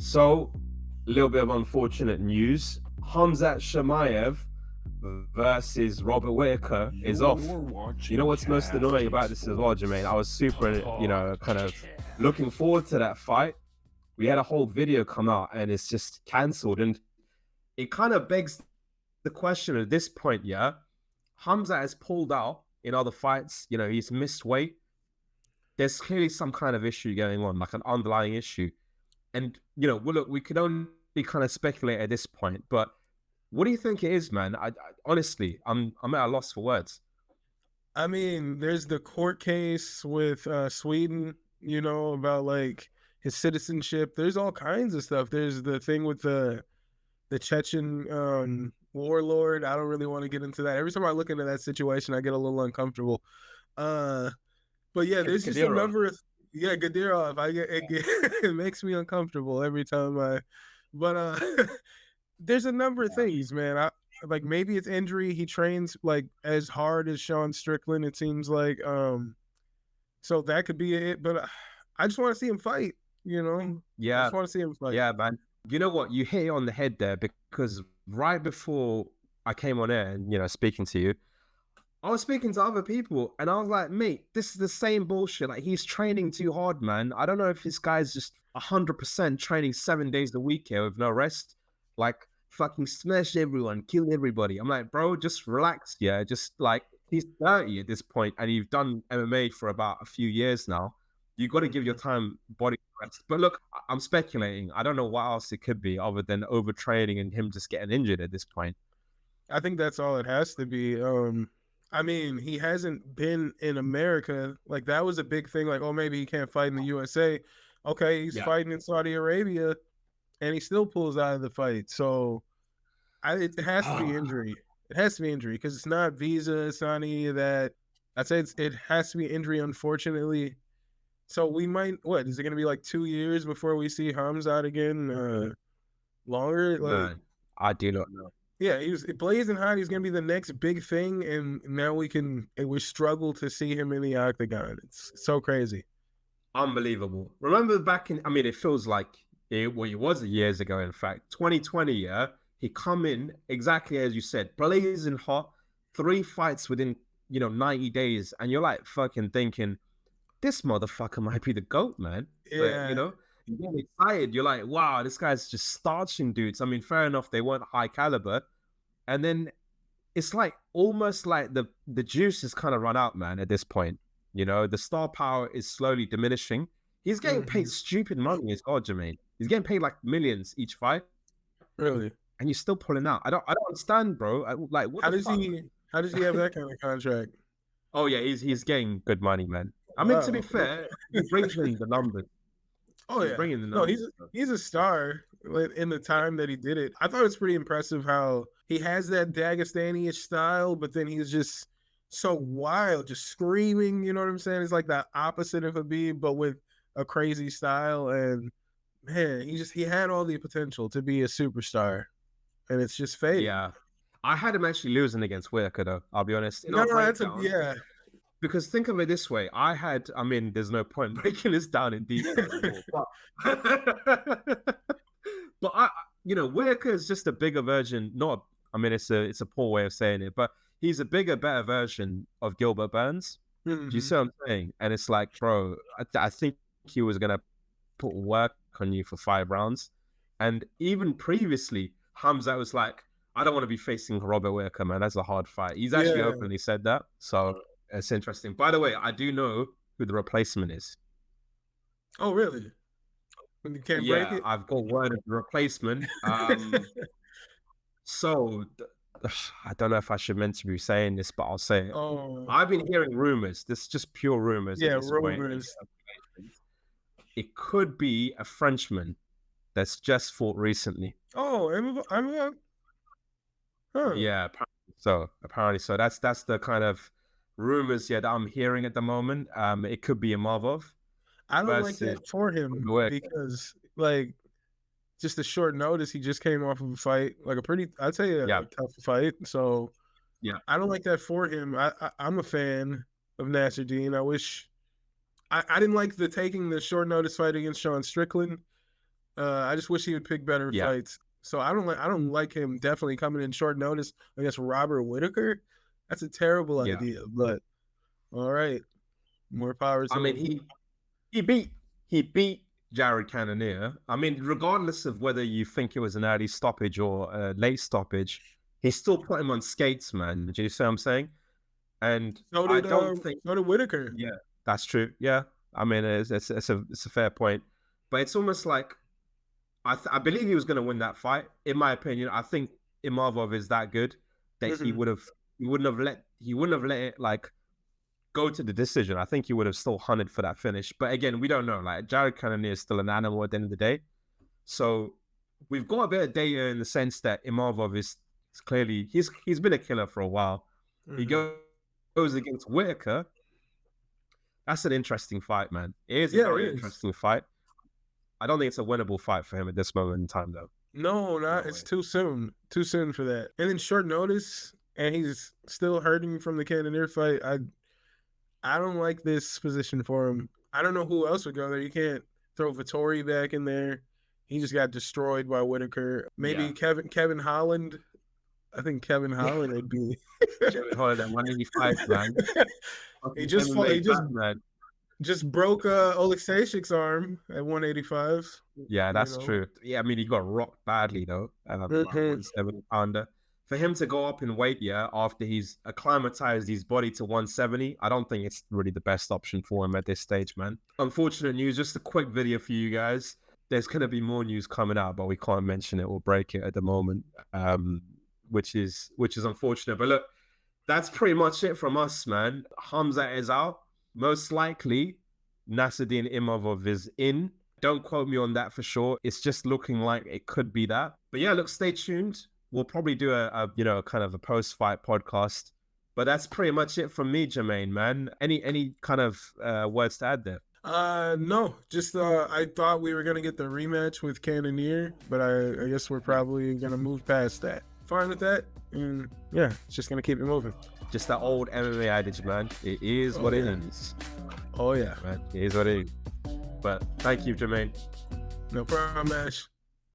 So, a little bit of unfortunate news. Khamzat Chimaev versus Robert Whittaker is off. You know what's most annoying about this as well, Jermaine? I was super, kind of looking forward to that fight. We had a whole video come out and it's just cancelled. And it kind of begs the question at this point, yeah? Khamzat has pulled out in other fights. He's missed weight. There's clearly some kind of issue going on, like an underlying issue. And, well, look, we could only kind of speculate at this point, but what do you think it is, man? I honestly, I'm at a loss for words. I mean, there's the court case with Sweden, about like his citizenship. There's all kinds of stuff. There's the thing with the Chechen warlord. I don't really want to get into that. Every time I look into that situation, I get a little uncomfortable. But yeah, there's just a number of Gadirov. It makes me uncomfortable every time but there's a number of things, man. Like maybe it's injury. He trains like as hard as Sean Strickland, it seems like. So that could be it. But I just want to see him fight, Yeah. I just want to see him fight. Yeah, man. You know what? You hit it on the head there, because right before I came on air and, speaking to you, I was speaking to other people and I was like, mate, this is the same bullshit. Like, he's training too hard, man. I don't know if this guy's just 100% training 7 days a week here with no rest. Like, fucking smash everyone, kill everybody. I'm like, bro, just relax. Yeah, just like, he's 30 at this point and you've done MMA for about a few years now. You got to give your body rest. But look, I'm speculating. I don't know what else it could be other than overtraining and him just getting injured at this point. I think that's all it has to be. I mean, he hasn't been in America. Like, that was a big thing. Like, oh, maybe he can't fight in the USA. Okay, he's fighting in Saudi Arabia, and he still pulls out of the fight. So, it has to be injury. It has to be injury because it's not visa. It's not any of that. I'd say it has to be injury, unfortunately. So we might, is it going to be like 2 years before we see Khamzat again? Longer? Like, I do not know. Yeah, he was blazing hot. He's going to be the next big thing, and now we struggle to see him in the octagon. It's so crazy. Unbelievable. Remember back in, it feels like it was years ago, in fact, 2020, yeah? He come in, exactly as you said, blazing hot, 3 fights within, 90 days, and you're like fucking thinking, this motherfucker might be the GOAT, man. Yeah. But, you get excited. You're like, wow, this guy's just starching dudes. Fair enough, they weren't high caliber. And then it's like almost like the juice has kind of run out, man, at this point. The star power is slowly diminishing. He's getting paid stupid money as well, Jermaine. He's getting paid like millions each fight. Really? And you're still pulling out. I don't understand, bro. Like, what how does he have that kind of contract? Oh yeah, he's getting good money, man. To be fair, he brings in the numbers. Oh yeah, he's a star in the time that he did it. I thought it was pretty impressive how he has that Dagestani-ish style, but then he's just so wild, just screaming. You know what I'm saying? It's like the opposite of Khabib, but with a crazy style. And man, he had all the potential to be a superstar, and it's just fake. Yeah, I had him actually losing against Whittaker, though. I'll be honest. Yeah. Because think of it this way, there's no point breaking this down in detail anymore, but Whittaker is just a bigger version. It's a poor way of saying it, but he's a bigger, better version of Gilbert Burns. Do you see what I'm saying? And it's like, bro, I think he was gonna put work on you for 5 rounds, and even previously, Khamzat was like, I don't want to be facing Robert Whittaker, man. That's a hard fight. He's actually openly said that, so. It's interesting. By the way, I do know who the replacement is. Oh, really? When you can't break it? I've got word of the replacement. So, I don't know if I should meant to be saying this, but I'll say it. Oh. I've been hearing rumors. This is just pure rumors. Yeah, rumors. It could be a Frenchman that's just fought recently. Oh, huh. Yeah, apparently so. That's the kind of rumors that I'm hearing at the moment. It could be a Marvov. I don't like that for him because, like, just a short notice. He just came off of a fight, like I'd say a tough fight. So, yeah, I don't like that for him. I'm a fan of Nasruddin. I wish I didn't like taking the short notice fight against Sean Strickland. I just wish he would pick better fights. So I don't like him definitely coming in short notice against Robert Whittaker. That's a terrible idea, but all right. More power to I mean, him. he beat Jared Cannonier. I mean, regardless of whether you think it was an early stoppage or a late stoppage, he still put him on skates, man. Do you see what I'm saying? And so did Whittaker. Yeah, that's true. Yeah, I mean, it's a fair point, but it's almost like I believe he was going to win that fight. In my opinion, I think Imavov is that good that he wouldn't have let it like go to the decision. I think he would have still hunted for that finish. But again, we don't know. Like, Jared Cannonier is still an animal at the end of the day. So we've got a bit of data in the sense that Imavov is clearly he's been a killer for a while. He goes against Whittaker. That's an interesting fight, man. It is a very interesting fight. I don't think it's a winnable fight for him at this moment in time, though. No, it's too soon. Too soon for that. And then short notice, and he's still hurting from the Cannonier fight. I don't like this position for him. I don't know who else would go there. You can't throw Vettori back in there. He just got destroyed by Whittaker. Maybe Kevin Holland. I think Kevin Holland would be. Kevin Holland at 185, man. He just broke Oleksiejczyk's arm at 185. Yeah, that's true. Yeah, I mean, he got rocked badly, though. 170 pounder. For him to go up in weight, after he's acclimatized his body to 170, I don't think it's really the best option for him at this stage, man. Unfortunate news, just a quick video for you guys. There's going to be more news coming out, but we can't mention it or break it at the moment, which is unfortunate. But look, that's pretty much it from us, man. Khamzat is out. Most likely, Nasruddin Imavov is in. Don't quote me on that for sure. It's just looking like it could be that. But yeah, look, stay tuned. We'll probably do a kind of a post-fight podcast. But that's pretty much it from me, Jermaine, man. Any kind of words to add there? No, just I thought we were gonna get the rematch with Cannonier, but I guess we're probably gonna move past that. Fine with that, and yeah, it's just gonna keep it moving. Just that old MMA adage, man. It is what it is. Oh yeah, man. It is what it is. But thank you, Jermaine. No problem, Ash.